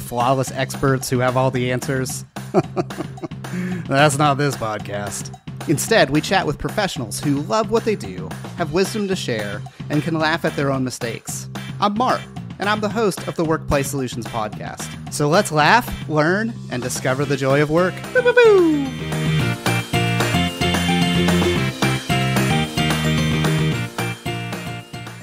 flawless experts who have all the answers. That's not this podcast. Instead, we chat with professionals who love what they do, have wisdom to share, and can laugh at their own mistakes. I'm Mark, and I'm the host of the WorkPlay Solutions podcast. So let's laugh, learn, and discover the joy of work. Boo, boo, boo.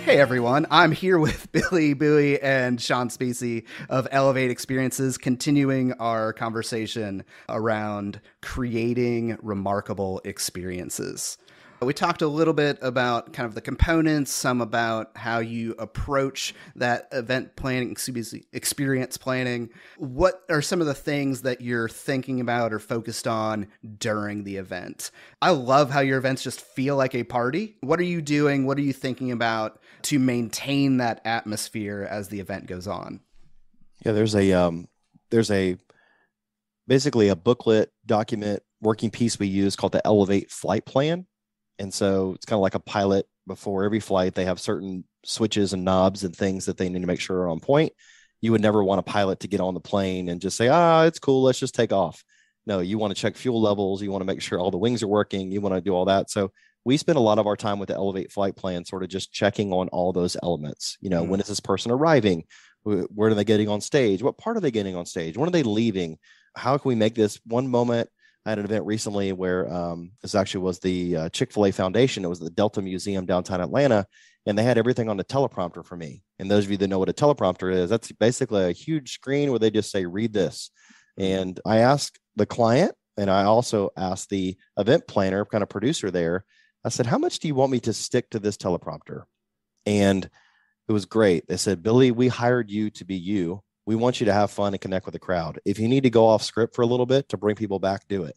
Hey everyone, I'm here with Billy, Boughey, and Sean Specie of Elevate Experiences, continuing our conversation around creating remarkable experiences. We talked a little bit about kind of the components, some about how you approach that event planning, experience planning. What are some of the things that you're thinking about or focused on during the event? I love how your events just feel like a party. What are you doing? What are you thinking about to maintain that atmosphere as the event goes on? Yeah, there's basically a booklet document working piece we use called the Elevate Flight Plan. And so it's kind of like a pilot. Before every flight, they have certain switches and knobs and things that they need to make sure are on point. You would never want a pilot to get on the plane and just say, it's cool, let's just take off. No, you want to check fuel levels. You want to make sure all the wings are working. You want to do all that. So we spend a lot of our time with the Elevate Flight Plan, sort of just checking on all those elements. You know, when is this person arriving? Where are they getting on stage? What part are they getting on stage? When are they leaving? How can we make this one moment? I had an event recently where this actually was the Chick-fil-A Foundation. It was the Delta Museum downtown Atlanta, and they had everything on the teleprompter for me. And those of you that know what a teleprompter is, that's basically a huge screen where they just say, read this. And I asked the client, and I also asked the event planner, kind of producer there, I said, how much do you want me to stick to this teleprompter? And it was great. They said, Billy, we hired you to be you. We want you to have fun and connect with the crowd. If you need to go off script for a little bit to bring people back, do it.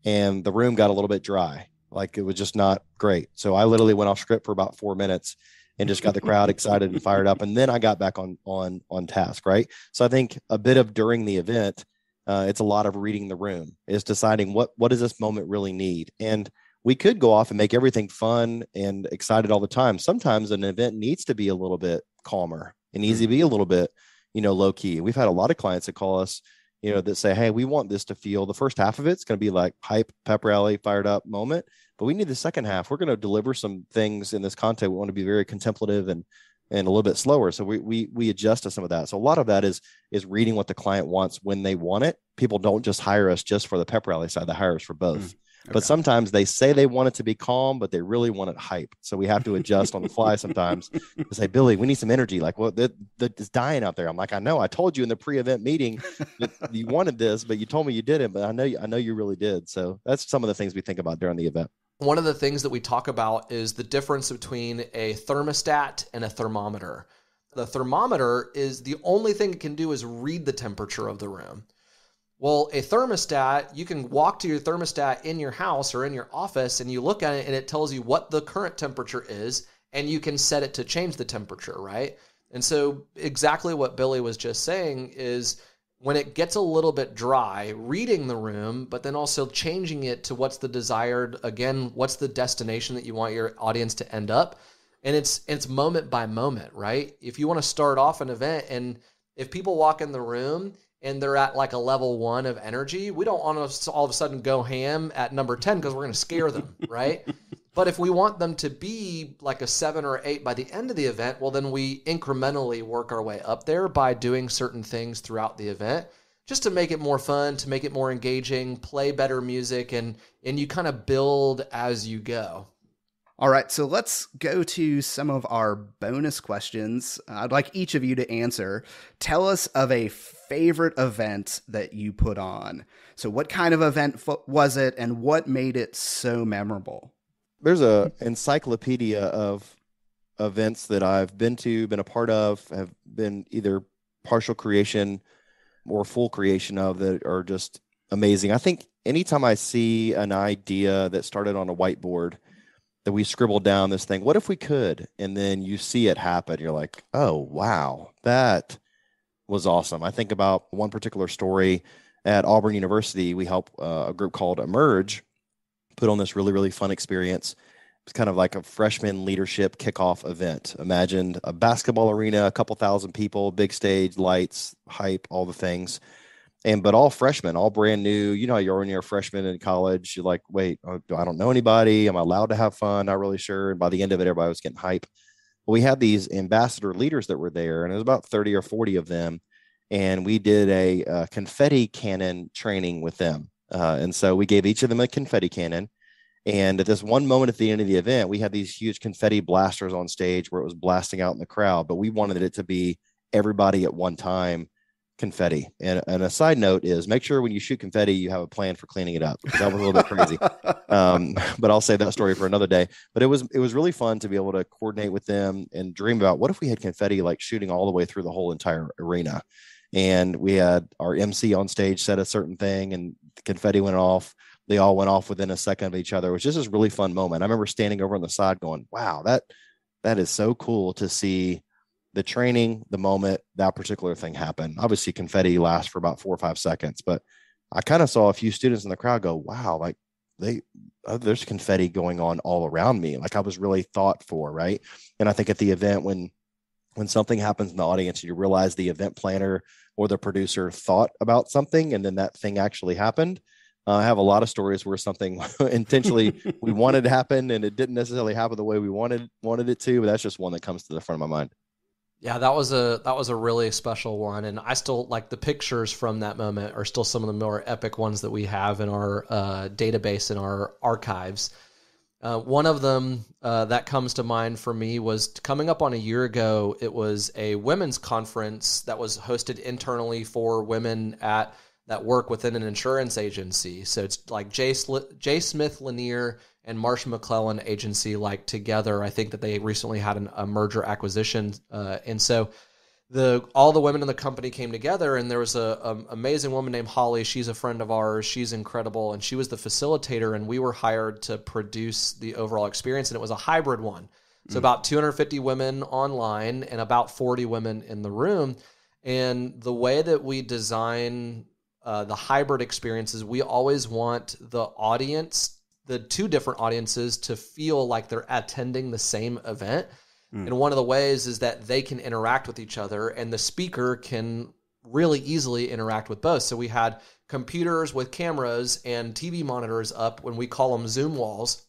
And the room got a little bit dry. Like it was just not great. So I literally went off script for about 4 minutes and just got the crowd excited and fired up. And then I got back on task. Right. So I think a bit of during the event, it's a lot of reading the room, is deciding what does this moment really need? And we could go off and make everything fun and excited all the time. Sometimes an event needs to be a little bit calmer. It needs to be a little bit, low key. We've had a lot of clients that call us, that say, hey, we want this to feel, the first half of it's going to be like hype, pep rally, fired up moment, but we need the second half. We're going to deliver some things in this content. We want to be very contemplative and a little bit slower. So we adjust to some of that. So a lot of that is reading what the client wants when they want it. People don't just hire us just for the pep rally side. They hire us for both. Okay. But sometimes they say they want it to be calm, but they really want it hype. So we have to adjust on the fly sometimes to say, Billy, we need some energy. Like, well, it's dying out there. I'm like, I know. I told you in the pre-event meeting that you wanted this, but you told me you didn't. But I know you really did. So that's some of the things we think about during the event. One of the things that we talk about is the difference between a thermostat and a thermometer. The thermometer is the only thing it can do is read the temperature of the room. Well, a thermostat, you can walk to your thermostat in your house or in your office and you look at it and it tells you what the current temperature is and you can set it to change the temperature, right? And so exactly what Billy was just saying is when it gets a little bit dry, reading the room, but then also changing it to what's the desired, again, what's the destination that you want your audience to end up? And it's moment by moment, right? If you want to start off an event and if people walk in the room and they're at like a level 1 of energy, we don't want to all of a sudden go ham at number 10 because we're going to scare them, right? But if we want them to be like a 7 or 8 by the end of the event, well, then we incrementally work our way up there by doing certain things throughout the event just to make it more fun, to make it more engaging, play better music, and you kind of build as you go. All right, so let's go to some of our bonus questions. I'd like each of you to answer. Tell us of a favorite event that you put on. So what kind of event was it, and what made it so memorable? There's an encyclopedia of events that I've been to, been a part of, have been either partial creation or full creation of that are just amazing. I think anytime I see an idea that started on a whiteboard, that we scribbled down this thing, what if we could? And then you see it happen. You're like, oh, wow, that was awesome. I think about one particular story at Auburn University. We help a group called Emerge put on this really, really fun experience. kind of like a freshman leadership kickoff event. Imagine a basketball arena, a couple thousand people, big stage, lights, hype, all the things. But all freshmen, all brand new. You know, you're when you're a freshman in college, you're like, wait, I don't know anybody. Am I allowed to have fun? Not really sure. And by the end of it, everybody was getting hype. But we had these ambassador leaders that were there, and it was about 30 or 40 of them. And we did a confetti cannon training with them. And so we gave each of them a confetti cannon. And at this one moment at the end of the event, we had these huge confetti blasters on stage where it was blasting out in the crowd, but we wanted it to be everybody at one time confetti. And a side note is make sure when you shoot confetti, you have a plan for cleaning it up, because that was a little bit crazy. But I'll save that story for another day. But it was really fun to be able to coordinate with them and dream about what if we had confetti like shooting all the way through the whole entire arena. And we had our Emcee on stage said a certain thing and the confetti went off. They all went off within a second of each other, which is just this really fun moment. I remember standing over on the side going, wow, that is so cool to see the training, the moment that particular thing happened. Obviously confetti lasts for about 4 or 5 seconds, but I kind of saw a few students in the crowd go, wow, like there's confetti going on all around me. Like I was really thought for, right? And I think at the event, when something happens in the audience, you realize the event planner or the producer thought about something and then that thing actually happened. I have a lot of stories where something intentionally we wanted to happen and it didn't necessarily happen the way we wanted it to, but that's just one that comes to the front of my mind. Yeah, that was a really special one, and I still like the pictures from that moment are still some of the more epic ones that we have in our database in our archives. One of them that comes to mind for me was coming up on a year ago. It was a women's conference that was hosted internally for women that work within an insurance agency. So it's like J. Smith Lanier and Marsh McLennan agency, like together. I think that they recently had a merger acquisition. And so all the women in the company came together, and there was a amazing woman named Holly. She's a friend of ours. She's incredible. And she was the facilitator, and we were hired to produce the overall experience. And it was a hybrid one. So about 250 women online and about 40 women in the room. And the way that we design the hybrid experiences, we always want the audience, the two different audiences, to feel like they're attending the same event. And one of the ways is that they can interact with each other and the speaker can really easily interact with both. So we had computers with cameras and TV monitors up, when we call them Zoom walls,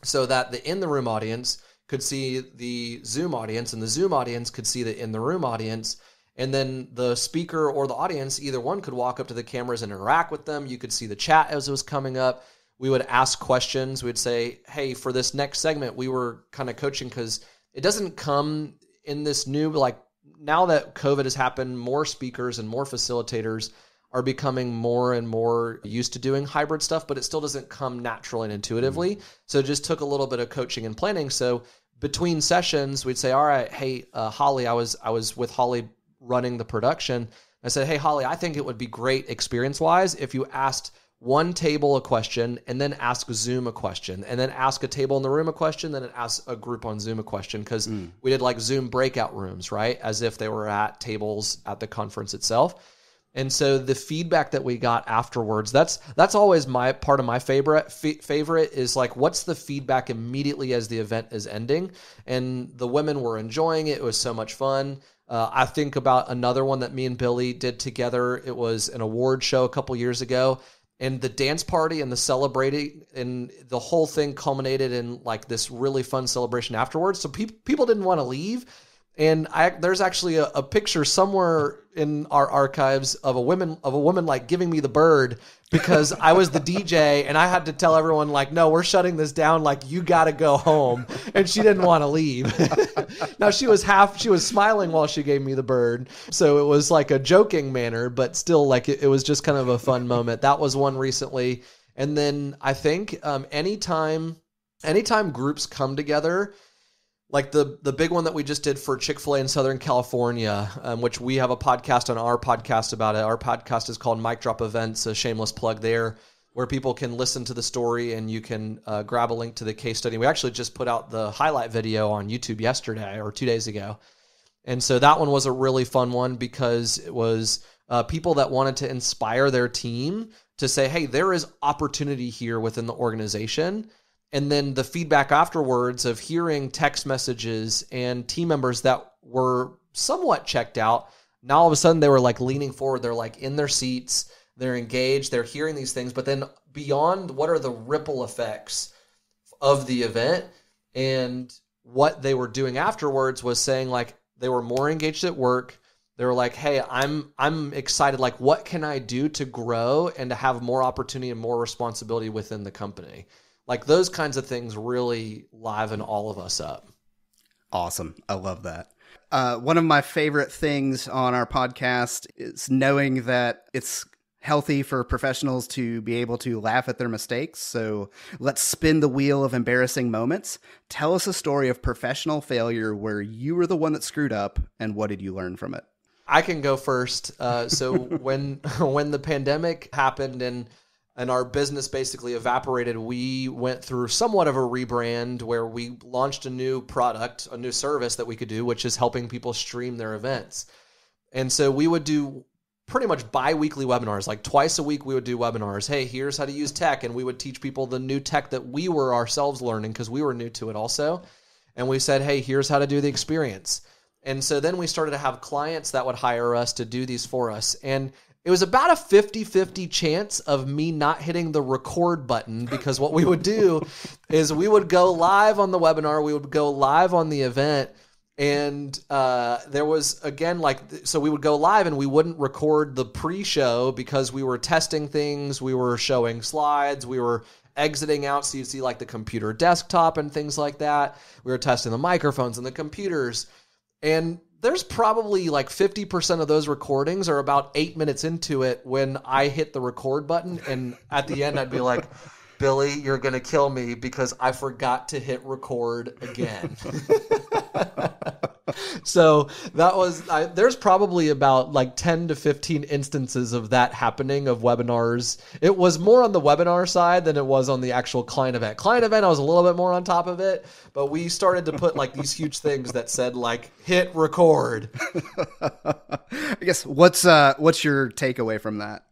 so that the in-the-room audience could see the Zoom audience and the Zoom audience could see the in-the-room audience. And then the speaker or the audience, either one, could walk up to the cameras and interact with them. You could see the chat as it was coming up. We would ask questions. We'd say, hey, for this next segment, we were kind of coaching, because it doesn't come in this new, like now that COVID has happened, more speakers and more facilitators are becoming more and more used to doing hybrid stuff, but it still doesn't come naturally and intuitively. So it just took a little bit of coaching and planning. So between sessions, we'd say, all right, hey, Holly, I was with Holly running the production. I said, hey, Holly, I think it would be great experience-wise if you asked one table a question and then ask Zoom a question, and then ask a table in the room a question, then ask a group on Zoom a question, because we did like Zoom breakout rooms, right? As if they were at tables at the conference itself. And so the feedback that we got afterwards, that's always my part of my favorite is like, what's the feedback immediately as the event is ending? And the women were enjoying it. It was so much fun. I think about another one that me and Billy did together. It was an award show a couple years ago, and the dance party and the celebrating and the whole thing culminated in like this really fun celebration afterwards. So people didn't want to leave. And there's actually a picture somewhere in our archives of a woman like giving me the bird, because I was the DJ and I had to tell everyone like, no, we're shutting this down. Like, you got to go home. And she didn't want to leave. Now she was smiling while she gave me the bird. So it was like a joking manner, but still like it was just kind of a fun moment. That was one recently. And then I think anytime groups come together, like the big one that we just did for Chick-fil-A in Southern California, which we have a podcast on our podcast about it. Our podcast is called Mic Drop Events, a shameless plug there, where people can listen to the story and you can grab a link to the case study. We actually just put out the highlight video on YouTube yesterday or 2 days ago. And so that one was a really fun one, because it was people that wanted to inspire their team to say, hey, there is opportunity here within the organization. And then the feedback afterwards of hearing text messages and team members that were somewhat checked out. Now all of a sudden they were like leaning forward. They're like in their seats. They're engaged. They're hearing these things. But then beyond, what are the ripple effects of the event? And what they were doing afterwards was saying like they were more engaged at work. They were like, hey, I'm excited. Like, what can I do to grow and to have more opportunity and more responsibility within the company? Like those kinds of things really liven all of us up. Awesome. I love that. One of my favorite things on our podcast is knowing that it's healthy for professionals to be able to laugh at their mistakes. So let's spin the wheel of embarrassing moments. Tell us a story of professional failure where you were the one that screwed up, and what did you learn from it? I can go first. So when the pandemic happened and our business basically evaporated, we went through somewhat of a rebrand where we launched a new product, a new service that we could do, which is helping people stream their events. And so we would do pretty much bi-weekly webinars, like twice a week we would do webinars. Hey, here's how to use tech. And we would teach people the new tech that we were ourselves learning because we were new to it also. And we said, hey, here's how to do the experience. And so then we started to have clients that would hire us to do these for us. And it was about a 50-50 chance of me not hitting the record button, because what we would do is we would go live on the webinar, we would go live on the event, and there was, again, so we would go live and we wouldn't record the pre-show because we were testing things, we were showing slides, we were exiting out so you'd see like the computer desktop and things like that. We were testing the microphones and the computers, and there's probably like 50% of those recordings are about 8 minutes into it when I hit the record button. And at the end, I'd be like, Billy, you're going to kill me because I forgot to hit record again. So that was, there's probably about like 10 to 15 instances of that happening, of webinars. It was more on the webinar side than it was on the actual client event. Client event, I was a little bit more on top of it, but we started to put like these huge things that said like hit record. I guess what's your takeaway from that?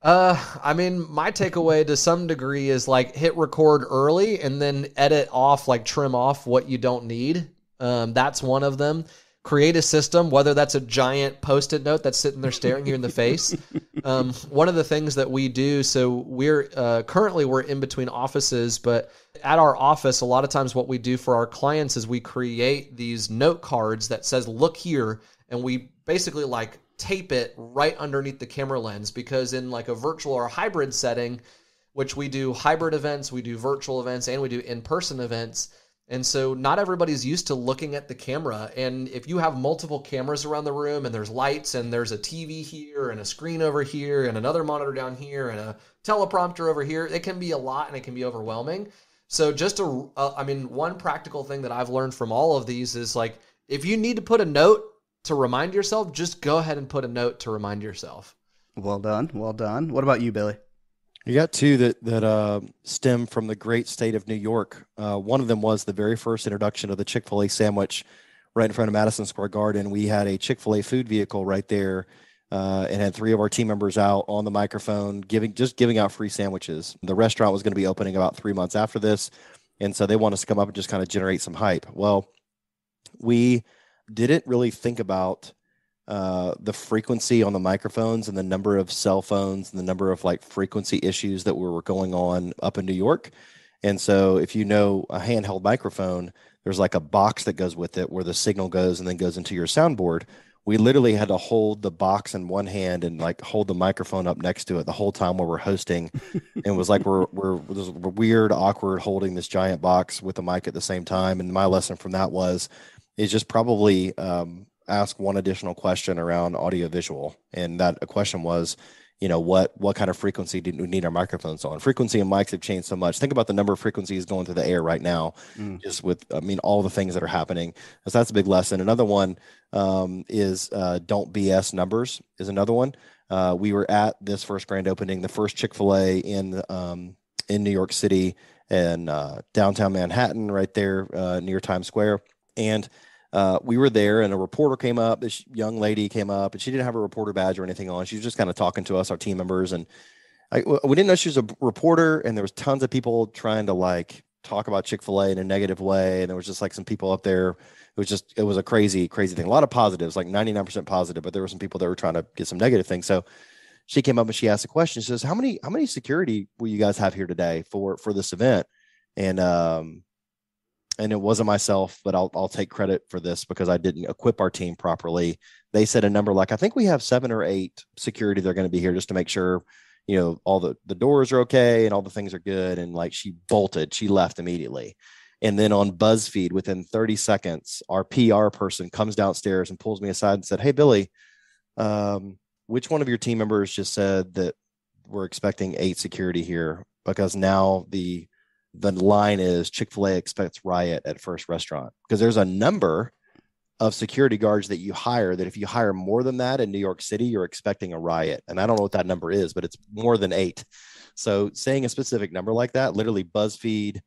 I mean, my takeaway to some degree is like hit record early and then edit off, like trim off what you don't need. That's one of them. Create a system, whether that's a giant Post-it note that's sitting there staring you in the face. One of the things that we do, so we're currently we're in between offices, but at our office, a lot of times what we do for our clients is we create these note cards that says, look here, and we basically like tape it right underneath the camera lens, because in like a virtual or a hybrid setting, which we do hybrid events, we do virtual events, and we do in-person events. And so not everybody's used to looking at the camera. And if you have multiple cameras around the room and there's lights and there's a TV here and a screen over here and another monitor down here and a teleprompter over here, it can be a lot and it can be overwhelming. So just one practical thing that I've learned from all of these is like, if you need to put a note to remind yourself, just go ahead and put a note to remind yourself. Well done. Well done. What about you, Billy? You got two that stem from the great state of New York. One of them was the very first introduction of the Chick-fil-A sandwich right in front of Madison Square Garden. We had a Chick-fil-A food vehicle right there and had three of our team members out on the microphone giving out free sandwiches. The restaurant was going to be opening about 3 months after this, and so they want us to come up and just kind of generate some hype. Well, we didn't really think about the frequency on the microphones and the number of cell phones and the number of like frequency issues that were going on up in New York. And so if you know a handheld microphone, there's like a box that goes with it where the signal goes and then goes into your soundboard. We literally had to hold the box in one hand and like hold the microphone up next to it the whole time while we're hosting. And it was like we're weird, awkward holding this giant box with the mic at the same time. And my lesson from that is just probably ask one additional question around audio visual. And that a question was, what kind of frequency do we need our microphones on? Frequency and mics have changed so much. Think about the number of frequencies going through the air right now, just with, all the things that are happening. So that's a big lesson. Another one is don't BS numbers is another one. We were at this first grand opening, the first Chick-fil-A in New York City and downtown Manhattan, right there near Times Square. And we were there and a reporter came up, this young lady came up, and she didn't have a reporter badge or anything on. She was just kind of talking to us, our team members. And we didn't know she was a reporter, and there was tons of people trying to like talk about Chick-fil-A in a negative way. And there was just like some people up there. It was a crazy, crazy thing. A lot of positives, like 99% positive, but there were some people that were trying to get some negative things. So she came up and she asked a question. She says, how many security will you guys have here today for this event? And it wasn't myself, but I'll take credit for this because I didn't equip our team properly. They said a number like, I think we have 7 or 8 security. They're going to be here just to make sure, all the doors are okay and all the things are good. And like, she left immediately. And then on Buzzfeed, within 30 seconds, our PR person comes downstairs and pulls me aside and said, hey, Billy, which one of your team members just said that we're expecting 8 security here? Because now the line is Chick-fil-A expects riot at first restaurant, because there's a number of security guards that you hire that if you hire more than that in New York City, you're expecting a riot. And I don't know what that number is, but it's more than 8. So saying a specific number like that, literally Buzzfeed,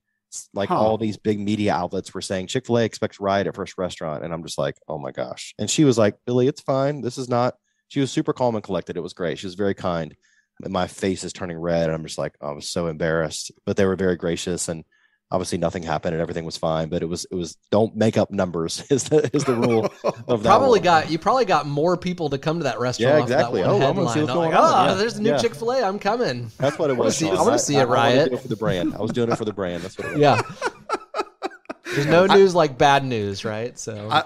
like all these big media outlets were saying Chick-fil-A expects riot at first restaurant. And I'm just like, oh my gosh. And she was like, Billy, it's fine. This is not, she was super calm and collected. It was great. She was very kind. And my face is turning red. And I'm just like, I was so embarrassed, but they were very gracious. And obviously nothing happened and everything was fine, but it was don't make up numbers is the rule of that. You probably got more people to come to that restaurant. Yeah, exactly. That one I'm gonna see what's going on. There's a new Chick-fil-A. I'm coming. That's what it was. I want to see it riot. I was doing it for the brand. I was doing it for the brand. That's what it was. Yeah. There's no news like bad news, right? So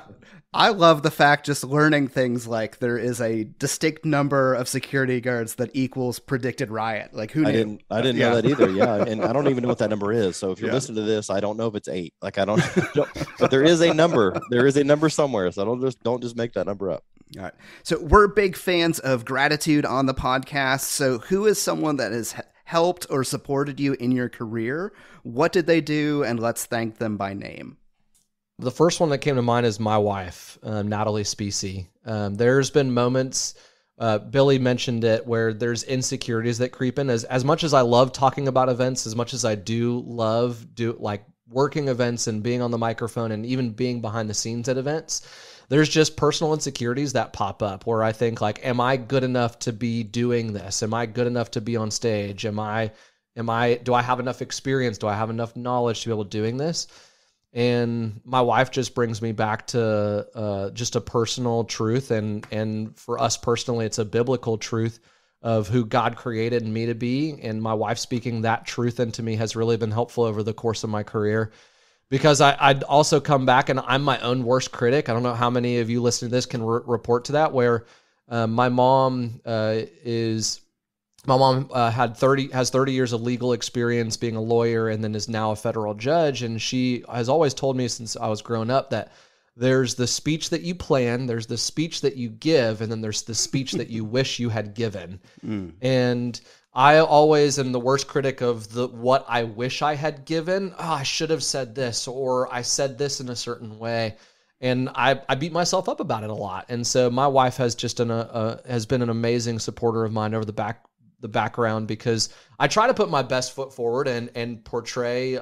I love the fact, just learning things like there is a distinct number of security guards that equals predicted riot. Like who knew? I didn't know that either. Yeah. And I don't even know what that number is. So if you're listening to this, I don't know if it's 8. Like I don't but there is a number. There is a number somewhere. So don't just make that number up. All right. So we're big fans of gratitude on the podcast. So who is someone that has helped or supported you in your career? What did they do? And let's thank them by name. The first one that came to mind is my wife, Natalie Specie. There's been moments, Billy mentioned it, where there's insecurities that creep in. As much as I love talking about events, as much as I do love like working events and being on the microphone and even being behind the scenes at events, there's just personal insecurities that pop up where I think like, am I good enough to be doing this? Am I good enough to be on stage? Do I have enough experience? Do I have enough knowledge to be able to doing this? And my wife just brings me back to just a personal truth. And for us personally, it's a biblical truth of who God created me to be. And my wife speaking that truth into me has really been helpful over the course of my career, because I'd also come back and I'm my own worst critic. I don't know how many of you listening to this can report to that, where my mom has 30 years of legal experience being a lawyer and then is now a federal judge. And she has always told me since I was growing up that there's the speech that you plan, there's the speech that you give, and then there's the speech that you wish you had given. And I always am the worst critic of what I wish I had given. Oh, I should have said this, or I said this in a certain way. And I beat myself up about it a lot. And so my wife has just has been an amazing supporter of mine over the background, because I try to put my best foot forward and portray.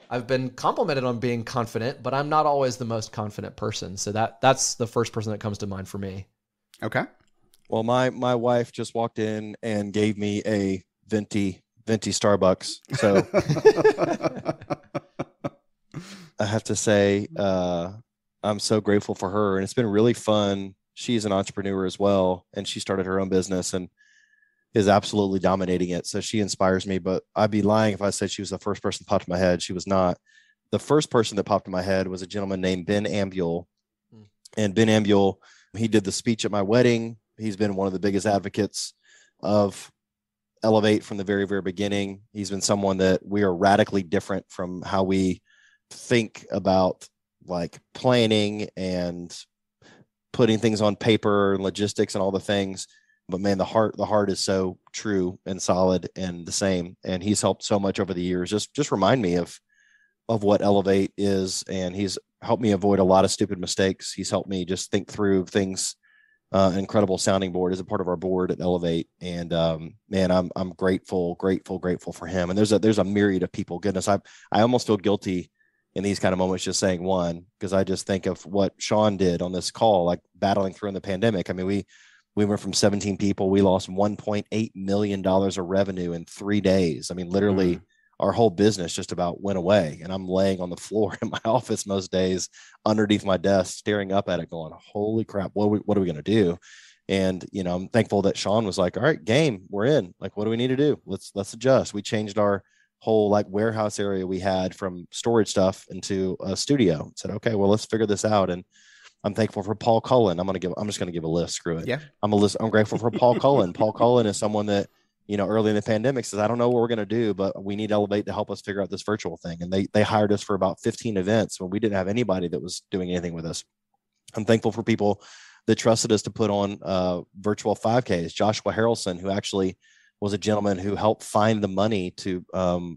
I've been complimented on being confident, but I'm not always the most confident person. So that's the first person that comes to mind for me. Okay. Well, my wife just walked in and gave me a venti Starbucks. So I have to say, I'm so grateful for her, and it's been really fun. She's an entrepreneur as well, and she started her own business and is absolutely dominating it. So she inspires me, but I'd be lying if I said she was the first person that popped in my head. She was not. The first person that popped in my head was a gentleman named Ben Ambuehl. And Ben Ambuehl, he did the speech at my wedding. He's been one of the biggest advocates of Elevate from the very, very beginning. He's been someone that we are radically different from how we think about like planning and putting things on paper and logistics and all the things. But man, the heart is so true and solid and the same. And he's helped so much over the years. Just remind me of what Elevate is. And he's helped me avoid a lot of stupid mistakes. He's helped me just think through things. Incredible sounding board as a part of our board at Elevate. And man, I'm grateful for him. And there's a myriad of people. Goodness, I almost feel guilty in these kind of moments just saying one, because I just think of what Sean did on this call, like battling through in the pandemic. I mean, we went from 17 people. We lost $1.8 million of revenue in 3 days. I mean, literally our whole business just about went away. And I'm laying on the floor in my office most days underneath my desk, staring up at it going, holy crap, what are we going to do? And, you know, I'm thankful that Sean was like, all right, game, we're in. Like, what do we need to do? Let's adjust. We changed our whole like warehouse area we had from storage stuff into a studio. Said, okay, well, let's figure this out. And I'm thankful for Paul Cullen. I'm just going to give a list. Screw it. Yeah. I'm grateful for Paul Cullen. Paul Cullen is someone that, you know, early in the pandemic says, I don't know what we're going to do, but we need Elevate to help us figure out this virtual thing. And they hired us for about 15 events when we didn't have anybody that was doing anything with us. I'm thankful for people that trusted us to put on virtual 5Ks. Joshua Harrelson, who actually was a gentleman who helped find the money to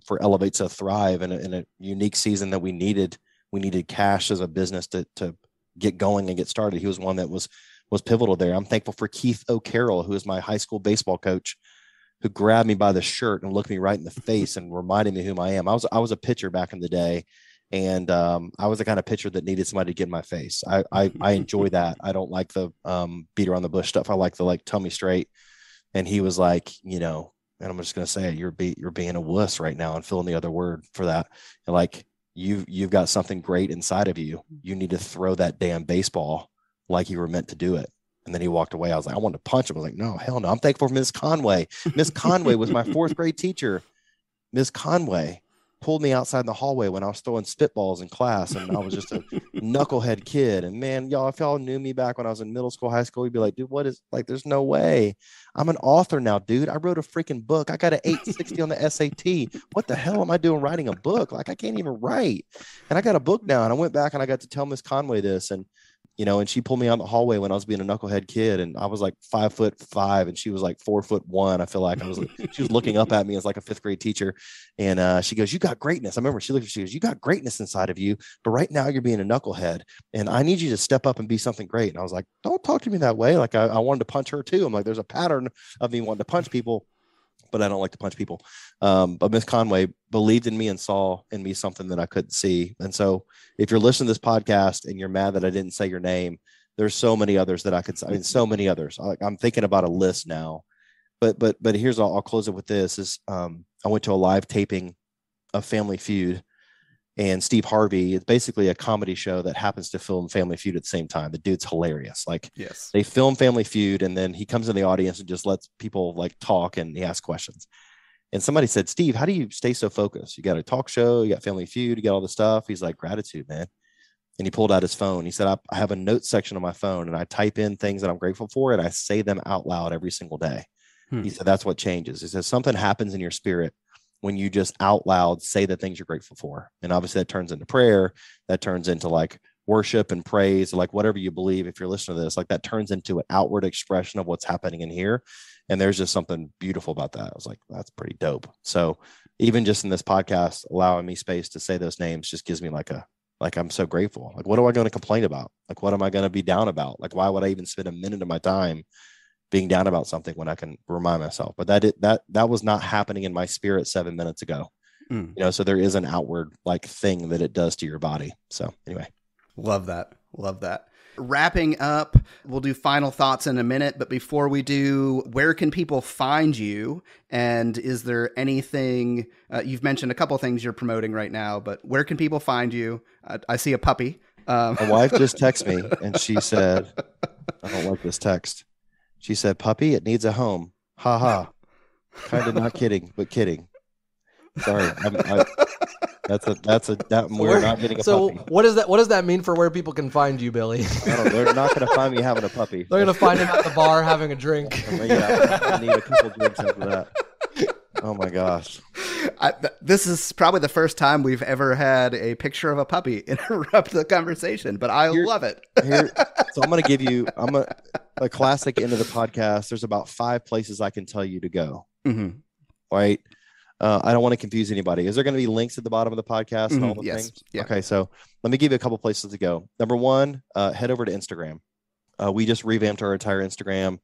for Elevate to thrive in a unique season that we needed. We needed cash as a business to get going and get started. He was one that was pivotal there. I'm thankful for Keith O'Carroll, who is my high school baseball coach, who grabbed me by the shirt and looked me right in the face and reminded me who I am. I was a pitcher back in the day. And I was the kind of pitcher that needed somebody to get in my face. I enjoy that. I don't like the beat around the bush stuff. I like the tell me straight. And he was like, you know, and I'm just going to say it, you're being a wuss right now and filling the other word for that. And like, you've got something great inside of you. You need to throw that damn baseball like you were meant to do it. And then he walked away. I was like, I wanted to punch him. I was like, no, hell no. I'm thankful for Miss Conway. Miss Conway was my 4th grade teacher. Miss Conway pulled me outside the hallway when I was throwing spitballs in class, and I was just a knucklehead kid. And man, y'all, if y'all knew me back when I was in middle school, high school, you'd be like, dude, what is, like, there's no way. I'm an author now, dude. I wrote a freaking book. I got an 860 on the SAT. What the hell am I doing writing a book? Like, I can't even write. And I got a book now. And I went back and I got to tell Miss Conway this. And you know, and she pulled me out in the hallway when I was being a knucklehead kid, and I was like 5'5", and she was like 4'1". I feel like she was looking up at me as like a 5th grade teacher. And she goes, you got greatness. I remember she goes, you got greatness inside of you, but right now you're being a knucklehead, and I need you to step up and be something great. And I was like, don't talk to me that way. Like I wanted to punch her too. I'm like, there's a pattern of me wanting to punch people, but I don't like to punch people. But Miss Conway believed in me and saw in me something that I couldn't see. And so if you're listening to this podcast and you're mad that I didn't say your name, there's so many others that I could say. I mean, so many others. I'm thinking about a list now, but here's, I'll close it with this is, I went to a live taping of Family Feud, and Steve Harvey. It's basically a comedy show that happens to film Family Feud at the same time. The dude's hilarious. Like, yes, they film Family Feud, and then he comes in the audience and just lets people like talk, and he asks questions. And somebody said, Steve, how do you stay so focused? You got a talk show, you got Family Feud, you got all this stuff. He's like, gratitude, man. And he pulled out his phone. He said, I have a note section on my phone, and I type in things that I'm grateful for, and I say them out loud every single day. He said, that's what changes. He says, something happens in your spirit when you just out loud say the things you're grateful for. And obviously that turns into prayer, that turns into like worship and praise, like whatever you believe. If you're listening to this, like that turns into an outward expression of what's happening in here. And there's just something beautiful about that. I was like, that's pretty dope. So even just in this podcast, allowing me space to say those names just gives me like I'm so grateful. Like, what am I going to complain about? Like, what am I going to be down about? Like, why would I even spend a minute of my time being down about something when I can remind myself? But that was not happening in my spirit 7 minutes ago. You know, so there is an outward like thing that it does to your body. So anyway. Love that. Wrapping up, we'll do final thoughts in a minute, but before we do, where can people find you? And is there anything, you've mentioned a couple things you're promoting right now, but where can people find you? I see a puppy. My wife just texted me and she said, I don't like this text. She said, puppy, it needs a home. Ha ha. Kind of not kidding, but kidding. Sorry. We're not getting a puppy. What does that mean for where people can find you, Billy? They're not going to find me having a puppy. They're going to find him at the bar having a drink. Yeah, I need a couple drinks after that. Oh my gosh. This is probably the first time we've ever had a picture of a puppy interrupt the conversation, but I love it. So I'm going to give you, a classic end of the podcast. There's about 5 places I can tell you to go. Mm-hmm. Right. I don't want to confuse anybody. Is there going to be links at the bottom of the podcast and all the things? Yeah. Okay. So let me give you a couple places to go. Number 1, head over to Instagram. We just revamped our entire Instagram.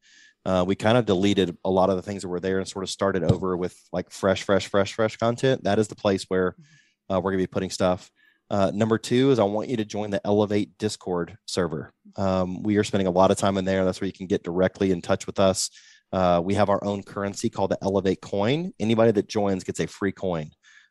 We kind of deleted a lot of the things that were there and sort of started over with like fresh content. That is the place where we're going to be putting stuff. Number 2 is I want you to join the Elevate Discord server. We are spending a lot of time in there. That's where you can get directly in touch with us. We have our own currency called the Elevate coin. Anybody that joins gets a free coin.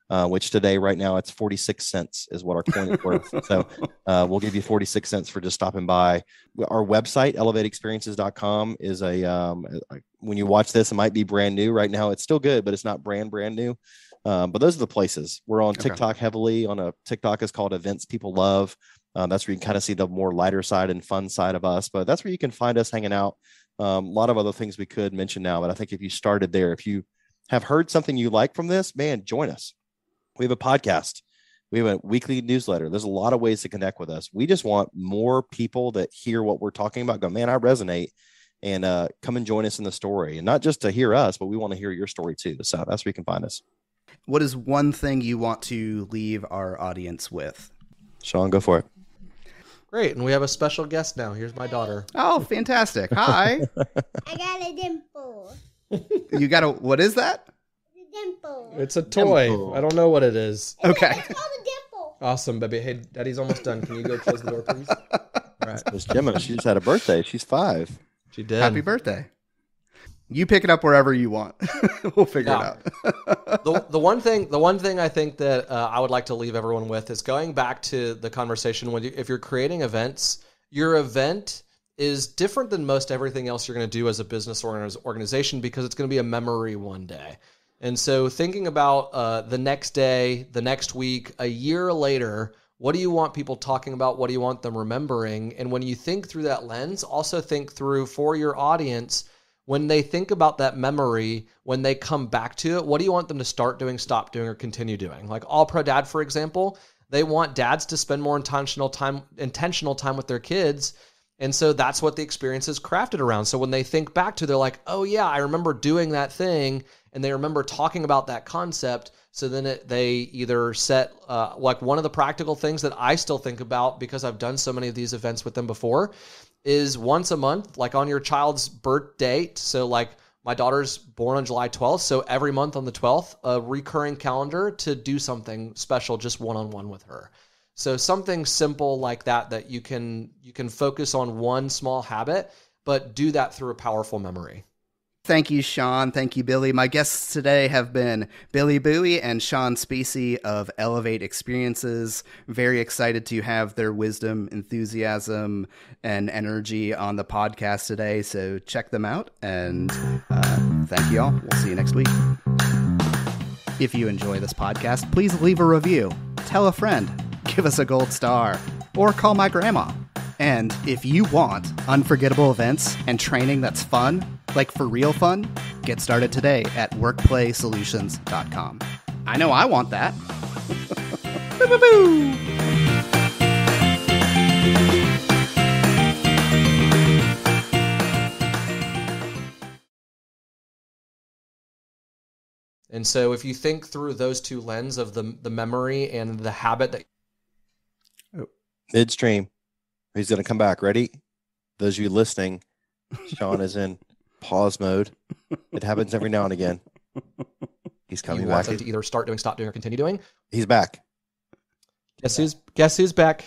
which today, right now, it's 46 cents is what our coin is worth. So we'll give you 46 cents for just stopping by. Our website, elevateexperiences.com, is when you watch this, it might be brand new. Right now, it's still good, but it's not brand new. But those are the places. We're on TikTok heavily. TikTok is called Events People Love. That's where you can kind of see the more lighter side and fun side of us. But that's where you can find us hanging out. A lot of other things we could mention now, but I think if you started there, if you have heard something you like from this, man, join us. We have a podcast. We have a weekly newsletter. There's a lot of ways to connect with us. We just want more people that hear what we're talking about, go, man, I resonate, and come and join us in the story. And not just to hear us, but we want to hear your story too. So that's where you can find us. What is one thing you want to leave our audience with? Sean, go for it. Great. And we have a special guest now. Here's my daughter. Oh, fantastic. Hi. I got a dimple. You got what is that? Dimple. It's a toy. Dimple. I don't know what it is. Okay. It's called a dimple. Awesome, baby. Hey, Daddy's almost done. Can you go close the door, please? All right. Miss Gemma, she just had a birthday. She's 5. She did. Happy birthday. You pick it up wherever you want. We'll figure it out. the one thing I think that I would like to leave everyone with is going back to the conversation if you're creating events, your event is different than most everything else you're going to do as a business or organization, because it's going to be a memory one day. And so thinking about the next day, the next week, a year later, what do you want people talking about? What do you want them remembering? And when you think through that lens, also think through for your audience, when they think about that memory, when they come back to it, what do you want them to start doing, stop doing, or continue doing? Like All Pro Dad, for example, they want dads to spend more intentional time with their kids. And so that's what the experience is crafted around. So when they think back to, they're like, oh yeah, I remember doing that thing. And they remember talking about that concept. So then they either set, like one of the practical things that I still think about, because I've done so many of these events with them before, is once a month, like on your child's birth date. So like my daughter's born on July 12th. So every month on the 12th, a recurring calendar to do something special, just one-on-one with her. So something simple like that you can focus on one small habit, but do that through a powerful memory. Thank you, Sean. Thank you, Billy. My guests today have been Billy Boughey and Sean Specie of Elevate Experiences. Very excited to have their wisdom, enthusiasm, and energy on the podcast today. So check them out. And thank you all. We'll see you next week. If you enjoy this podcast, please leave a review. Tell a friend. Give us a gold star. Or call my grandma. And if you want unforgettable events and training that's fun, like for real fun, get started today at workplaysolutions.com. I know I want that. Boo, boo, boo. And so if you think through those two lenses of the memory and the habit that... Midstream. He's going to come back. Ready? Those of you listening, Sean is in pause mode. It happens every now and again. He's coming back. You want them to either start doing, stop doing, or continue doing. He's back. Guess who's back?